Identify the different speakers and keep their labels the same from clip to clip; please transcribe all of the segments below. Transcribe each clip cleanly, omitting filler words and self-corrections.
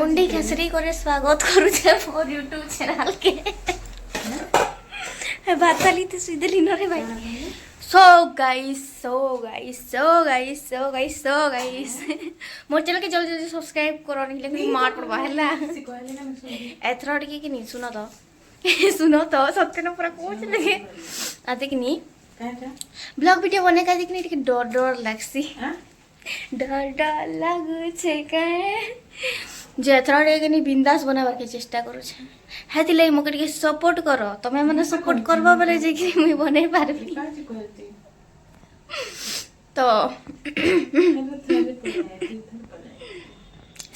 Speaker 1: उंडी खेसरी करे स्वागत करूछे मोर YouTube channel के बाताली ते सुइदली न रे भाई सो गाइस मोर चैनल के जल्दी जल्दी सब्सक्राइब करो नहीं लेकिन मार पड़वा हला एथरा टिके कि नहीं सुनो तो सत्य न पूरा कोच लगे आते कि नहीं ब्लॉग वीडियो बने का देखनी टिके डर लागसी डर लागू छे काहे जे एथरा टिके नहीं बिंदास बनावा के चेष्टा करू छे हेति लई मके टिके सपोर्ट करो तमे माने सपोर्ट करबा बेले जे कि मुई बने पारबी तो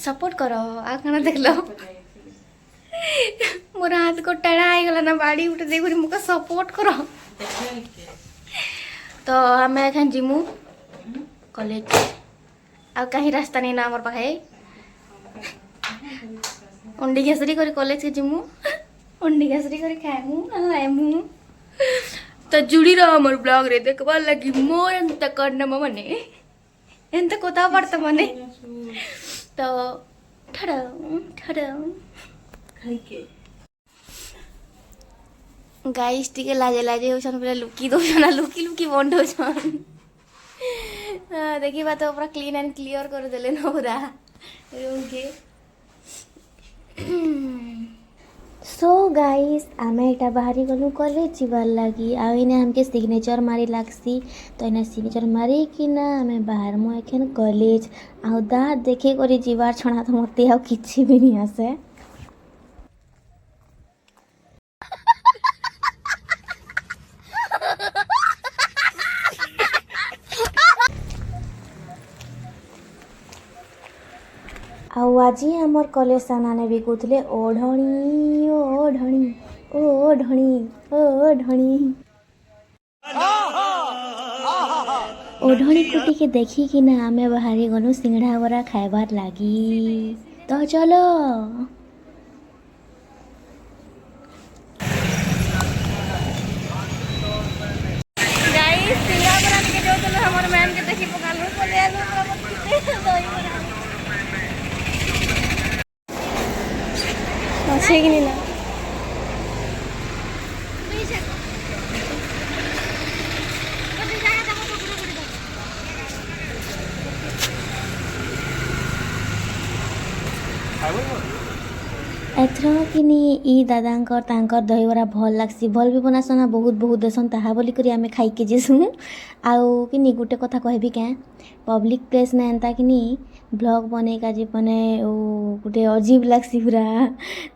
Speaker 1: सपोर्ट करो आ कना देखलो मोर हाथ को टेढ़ा आई गला ना बाड़ी उठे देखो मुके सपोर्ट करो तो हमें एखन जिमु कॉलेज आ कहीं रास्ता नहीं ना हमर पाखे उंडी घेसरी कर कॉलेज के जिमु उंडी घेसरी कर खाएमु लाएमु तो जुड़ी रहो हमर ब्लॉग रे देखबा लगी मोर अंत करना मने एंत कोता पड़ता मने तो ठड़ा खाई के गाइस टिके लाजे लाजे होछन पूरा लुकी दोछन लुकी बंद होछन देखी बात पूरा क्लीन एंड क्लियर कर देले न पूरा रूम के सो गाइस आमे एटा बाहरी गलु कॉलेज जीवार लगी आ इने हमके सिग्नेचर मारी लागसी तो इने सिग्नेचर मारी कि ना आमे बाहर मु एखन कॉलेज आ दा देखे करी जीवार छणा तो मते आ किछि भी नहीं आसे आउ आज आमर कॉलेज सामने भी कहते ओढ़णी ओढ़णी को टिके देखी कि ना आमे बाहरी गनु सिंगड़ा बरा खाइबार लागी तो चलो गाइस सिंगड़ा बरा के जो चलो हमर मैम के देखी पकालू बोले अच्छे कि नहीं ना एथर कि ई दादा तांकर दहीबरा भल लागसी भल भी बनासना बहुत देसन ताहा बोली करी आमे खाई के जेसु आउ कि गोटे कथा कहबी क्या पब्लिक प्लेस ना एंता कि ब्लॉग बने का जे बने गोटे अजीब लागसी पूरा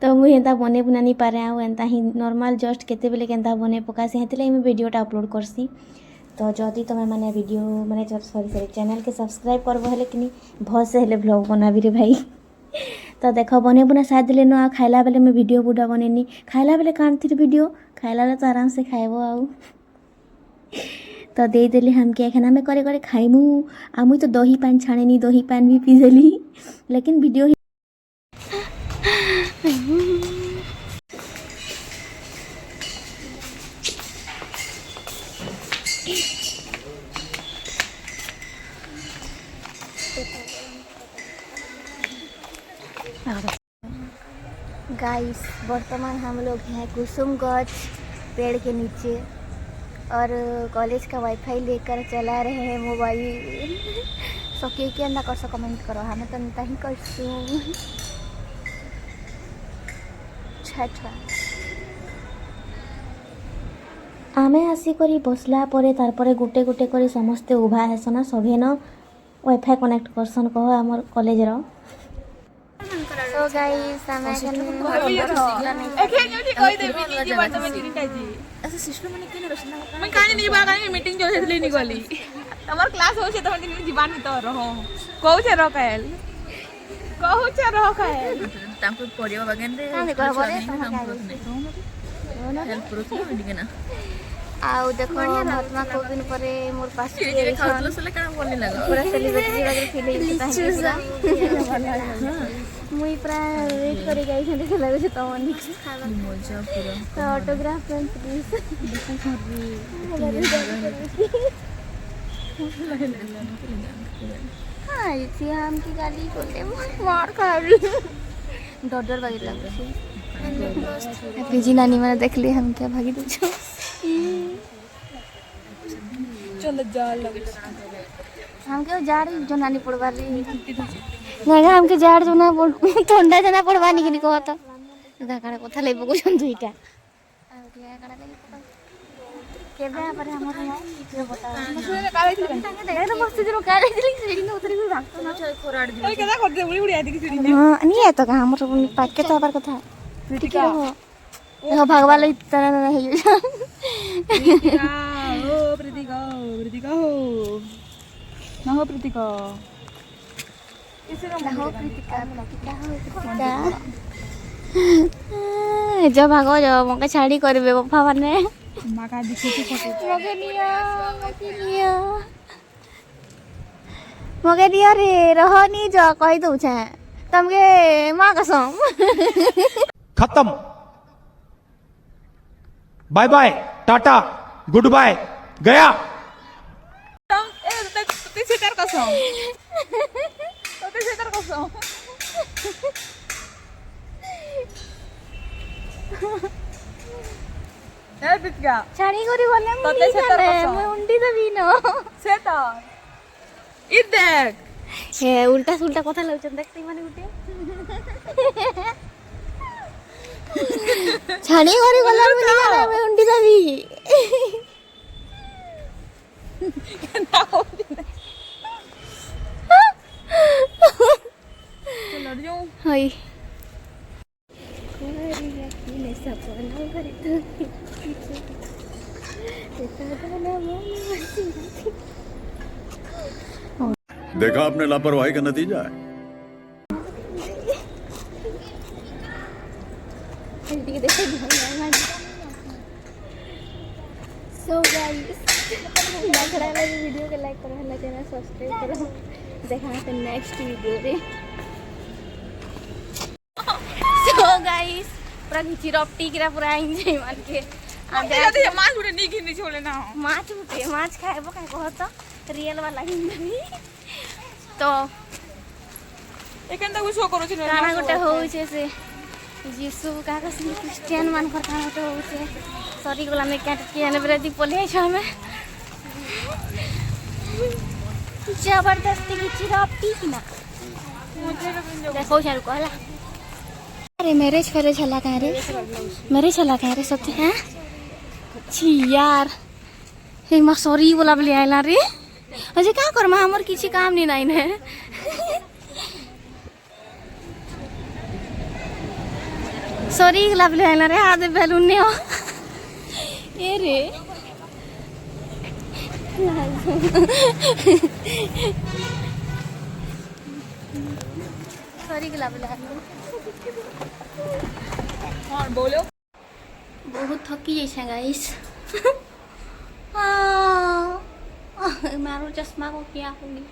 Speaker 1: तो मुझे एंता बने बुना नहीं पारे आउ एंता ही नॉर्मल जस्ट केते बेले केंता बने पकासी हेतिले मैं वीडियोटा अपलोड करसी तो जदि तुम मैंने वीडियो माने सॉरी चैनल के सब्सक्राइब करबो हेले कि भल से हेले ब्लॉग बनाबी रे भाई तो देख बने बुना साथ दिले न खाइला बेले मैं वीडियो बुडा बनेनी खाइला बेले कानती वीडियो खाइला तो आराम से खाइबो आउ तो दे देले हमके एखन हमें करे करे खाइमु आ मुई तो दही पान छानेनी दही पान भी पी देली लेकिन वीडियो गाइस वर्तमान हम लोग हैं कुसुमगंज पेड़ के नीचे और कॉलेज का वाईफाई लेकर चला रहे हैं मोबाइल सो के अंदा कर सो कमेंट करो हमें तो नहीं ही कर आमे आसी करी बसला परे तार परे गुटे गुटे करी समस्ते उभा हेसना सभे न वाईफाई कनेक्ट करसन कह हमर कॉलेज रो तो गाइस हमें ऐसे सिस्टम में किन रचना मैं कानी नहीं बा कानी मीटिंग जो हेतली नहीं गली तमर क्लास हो छे त हम जीवान नहीं तो रहो कहू छे रकायल तांको पडियो बगन रे कानी कहबो रे हेल्प करू छी मीटिंग ना आउ देखो महात्मा कोविन परे मोर पास के खातलो सले का बोलने लगा पूरा सेलिब्रिटी वाला फील है मुई प्राय वेट करे गई छे देखे लागो छे तमन खावा मजा पूरा तो ऑटोग्राफ प्लीज हां इसी हम की गाली बोले मार खा रही डर डर बागी लागुଛି पिजी नानी मैंने देख लिया हम क्या भागी दे
Speaker 2: चल जा लग
Speaker 1: हमके जाड़ जो नानी पड़वा रही नहीं हमके जाड़ जो ना ठंडा जना पड़वा नहीं कि कहत काड़ा कथा ले पको छन दुईटा काड़ा केबे पर हमर जो बता
Speaker 2: मसुरे काले थी
Speaker 1: देख तो मस्त जरो काले दिली सीढ़ी में उतरी भी भागतो ना चल खोराड़ दी
Speaker 2: ओए केदा करते उड़ी उड़ी आती की सीढ़ी में
Speaker 1: हां नहीं है तो का हमर पाके तो आबार कथा ठीक है हो भगवा ले तरह नहीं है
Speaker 2: प्रीतिका ओ प्रीतिका प्रीतिका हो ना हो प्रीतिका
Speaker 1: ना हो प्रीतिका प्रीतिका हो प्रीतिका जो भागो जो मके छाड़ी करबे बफा माने
Speaker 2: मां का दिखे
Speaker 1: मगे दिया रे रहनी जो कहि दउ छे तमके मां कसम
Speaker 3: खत्म बाय बाय टाटा गुड बाय गया
Speaker 2: ए ते सेटर कसम ते सेटर कसम ए प्रीतिका
Speaker 1: छाड़ी करी बोले
Speaker 2: तते सेटर कसम
Speaker 1: मैं उंडी दबी न
Speaker 2: सेटर इ देख
Speaker 1: हे उल्टा सुल्टा कथा लउछन देखते माने गुटे छाड़ी करी बोले मैं उंडी दबी
Speaker 2: ना हो लड़ जाऊं
Speaker 1: हई कोरिया की ने सपना भरी तो
Speaker 4: देखा आपने लापरवाही का नतीजा है।
Speaker 1: सो गाइस लखड़ा वाली वीडियो के लाइक करो हला चैनल सब्सक्राइब करो देखा तो नेक्स्ट वीडियो रे सो गाइस पूरा घिची रपटी किरा पूरा एंजॉय मान के
Speaker 2: आते माछ उड़े नी घिनी छोले ना
Speaker 1: माछ उठे माछ खाएबो का कहत रियल वाला हिंदी तो
Speaker 2: एखन तक शो करो छी
Speaker 1: गाना गोटे होउ छे से यीशु का क्रिश्चियन मान पर गाना तो होउ छे सॉरी गोला में क्या केन ब्रेदी पोले छ हमें जबरदस्ती की चिरापटी की ना देखो शारू कहला अरे मैरिज फेरेज हला का रे मैरिज हला का रे सत्य हैं छी यार हे मा सॉरी बोला बोले आइला रे अजे का करमा हमर किछि काम नहीं नाइन है सॉरी बोला बोले आइला रे आदे बैलून ने हो ए रे सॉरी बोला बोले
Speaker 2: हां बोलो
Speaker 1: बहुत थकी जैसे गाइस मारो चश्मा को क्या होगी